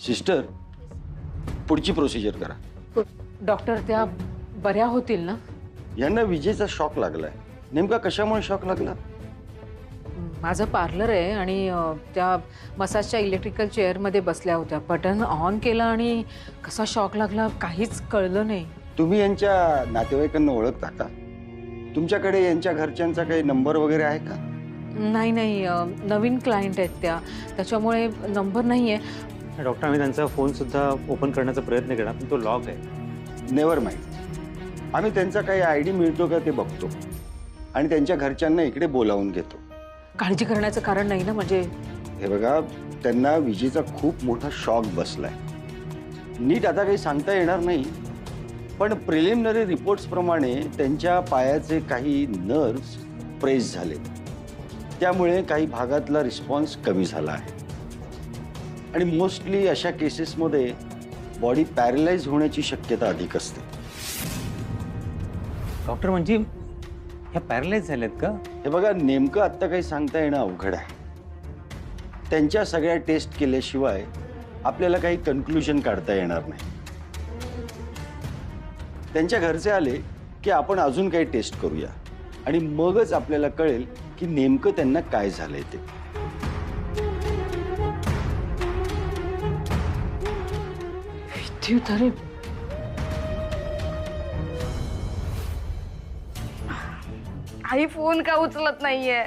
Sister, पुढची procedure करा. Doctor त्या बऱ्या होतील ना? यांना विजेचा शॉक लागलाय. नेमका कशामुळे शॉक लागला? माझं पार्लर आहे आणि त्या मसाजच्या इलेक्ट्रिकल चेअरमध्ये बसल्या होत्या. बटन ऑन केलं आणि कसा शॉक लागला काहीच कळलं नाही. तुम्ही यांच्या नातेवाईकांना ओळखता का? तुमच्याकडे यांच्या घरच्यांचा काही नंबर वगैरे आहे का? नाही, नवीन क्लायंट आहेत त्याच्यामुळे नंबर नाही आहे. डॉक्टर, आम्ही त्यांचा फोन सुद्धा ओपन करण्याचा प्रयत्न केला पण तो लॉक आहे. Never mind. आम्ही त्यांचा काही आयडी मिळतो का ते बघतो आणि त्यांच्या घरच्यांना इकडे बोलावून घेतो. काळजी करण्याचं कारण नाही ना? म्हणजे हे बघा, त्यांना विजेचा खूप मोठा शॉक बसलाय. नीट आता काही सांगता येणार नाही, पण प्रिलिमिनरी रिपोर्ट्स प्रमाणे त्यांच्या पायाचे काही नर्व्स प्रेस झाले. त्यामुळे काही भागातला रिस्पॉन्स कमी झाला आहे आणि मोस्टली अशा केसेसमध्ये बॉडी पॅरलाइज होण्याची शक्यता अधिक असते. डॉक्टर, म्हणजे ह्या पॅरलाइज झाल्यात का? हे बघा, नेमकं आत्ता काही सांगता येणं अवघड आहे. त्यांच्या सगळ्या टेस्ट केल्याशिवाय आपल्याला काही कन्क्लुजन काढता येणार नाही. त्यांच्या घरचे आले की आपण अजून काही टेस्ट करूया आणि मगच आपल्याला कळेल की नेमकं त्यांना काय झालंय ते. विद्युत, अरे आई फोन का उचलत नाहीये?